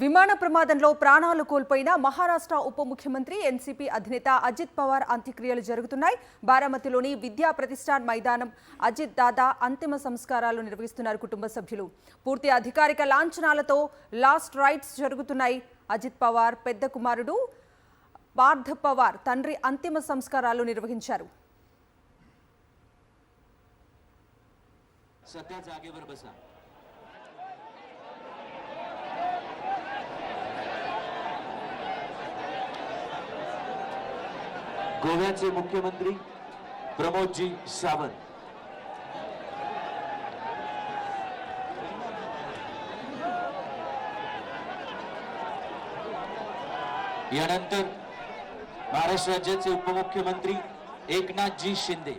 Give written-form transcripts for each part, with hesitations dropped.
విమాన ప్రమాదంలో ప్రాణాలు కోల్పోయిన మహారాష్ట్ర ఉప ముఖ్యమంత్రి ఎన్సీపీ అధినేత అజిత్ పవార్ అంత్యక్రియలు జరుగుతున్నాయి. బారామతిలోని విద్యా ప్రతిష్టాన్ మైదానం అజిత్ దాదా అంతిమ సంస్కారాలు నిర్వహిస్తున్నారు కుటుంబ సభ్యులు. పూర్తి అధికారిక లాంఛనాలతో లాస్ట్ రైట్స్ జరుగుతున్నాయి. అజిత్ పవార్ పెద్ద కుమారుడు పార్థ్ పవార్ తండ్రి అంతిమ సంస్కారాలు నిర్వహించారు. गोव्याचे मुख्यमंत्री प्रमोदजी सावंत, यानंतर महाराष्ट्र राज्याचे उपमुख्यमंत्री एकनाथजी शिंदे,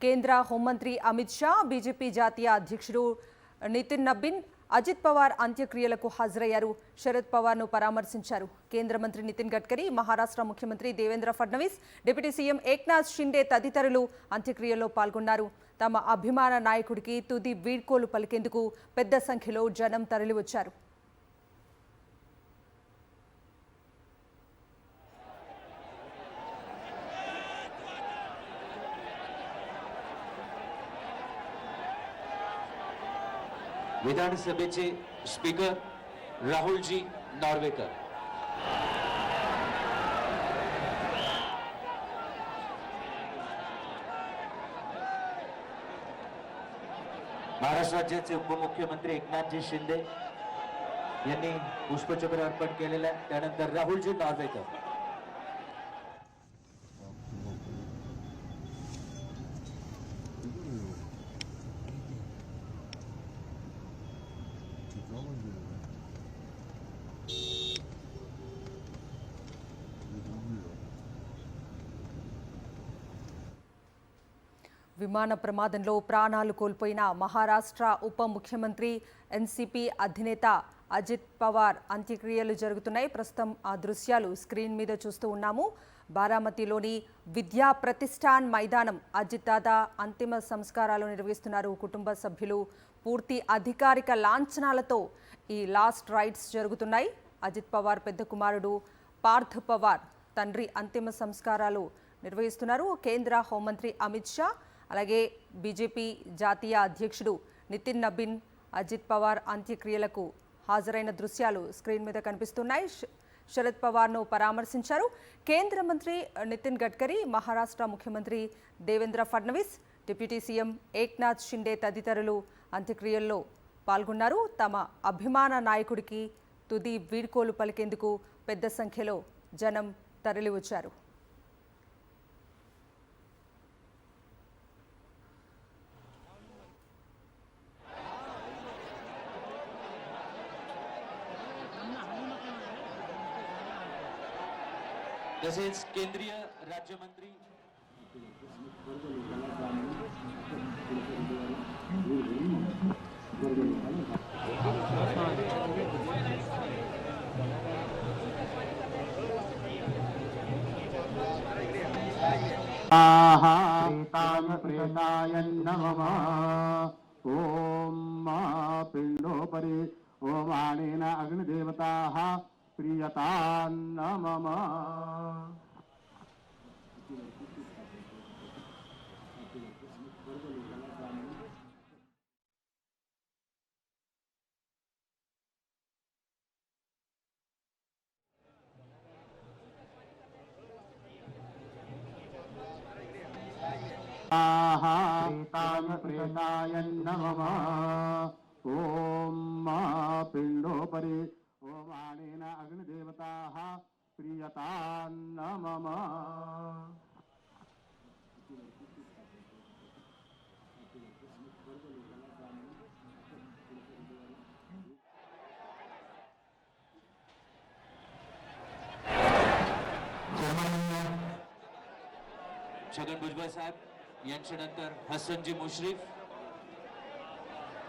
కేంద్ర హోంమంత్రి అమిత్ షా, బీజేపీ జాతీయ అధ్యక్షుడు నితిన్ నబీన్ అజిత్ పవార్ అంత్యక్రియలకు హాజరయ్యారు. శరద్ పవార్ను పరామర్శించారు. కేంద్ర మంత్రి నితిన్ గడ్కరీ, మహారాష్ట్ర ముఖ్యమంత్రి దేవేంద్ర ఫడ్నవీస్, డిప్యూటీ సీఎం ఏక్నాథ్ షిండే తదితరులు అంత్యక్రియల్లో పాల్గొన్నారు. తమ అభిమాన నాయకుడికి తుది వీడ్కోలు పలికేందుకు పెద్ద సంఖ్యలో జనం తరలివచ్చారు. विधानसभेचे स्पीकर राहुलजी नॉर्वेकर, महाराष्ट्र राज्याचे उपमुख्यमंत्री एकनाथजी शिंदे यांनी पुष्पचक्र अर्पण केलेलं आहे. त्यानंतर राहुलजी नॉर्वेकर, విమాన ప్రమాదంలో ప్రాణాలు కోల్పోయిన మహారాష్ట్ర ఉప ముఖ్యమంత్రి ఎన్సీపీ అధినేత అజిత్ పవార్ అంత్యక్రియలు జరుగుతున్నాయి. ప్రస్తుతం ఆ దృశ్యాలు స్క్రీన్ మీద చూస్తూ ఉన్నాము. బారామతిలోని విద్యా ప్రతిష్టాన్ మైదానం అజిత్ దాదా అంతిమ సంస్కారాలు నిర్వహిస్తున్నారు కుటుంబ సభ్యులు. పూర్తి అధికారిక లాంఛనాలతో ఈ లాస్ట్ రైట్స్ జరుగుతున్నాయి. అజిత్ పవార్ పెద్ద కుమారుడు పార్థ్ పవార్ తండ్రి అంతిమ సంస్కారాలు నిర్వహిస్తున్నారు. కేంద్ర హోంమంత్రి అమిత్ షా, అలాగే బీజేపీ జాతీయ అధ్యక్షుడు నితిన్ నబీన్ అజిత్ పవార్ అంత్యక్రియలకు హాజరైన దృశ్యాలు స్క్రీన్ మీద కనిపిస్తున్నాయి. శరద్ పవార్ను పరామర్శించారు. కేంద్ర మంత్రి నితిన్ గడ్కరీ, మహారాష్ట్ర ముఖ్యమంత్రి దేవేంద్ర ఫడ్నవీస్, డిప్యూటీ సీఎం ఏక్నాథ్ షిండే తదితరులు అంత్యక్రియల్లో పాల్గొన్నారు. తమ అభిమాన నాయకుడికి తుది వీడ్కోలు పలికేందుకు పెద్ద సంఖ్యలో జనం తరలివచ్చారు. तसेच केंद्रीय राज्यमंत्री प्रेताय नमः. ओम पिंडोपरि ओमानेन अग्निदेवताः प्रियतां नमः. प्रेताय नमः. ओम पिंडोपरि ओमानेन अग्निदेवताः प्रियतां नमः. छगन भुजबळ साहेब यांच्यानंतर हसनजी मुश्रीफ,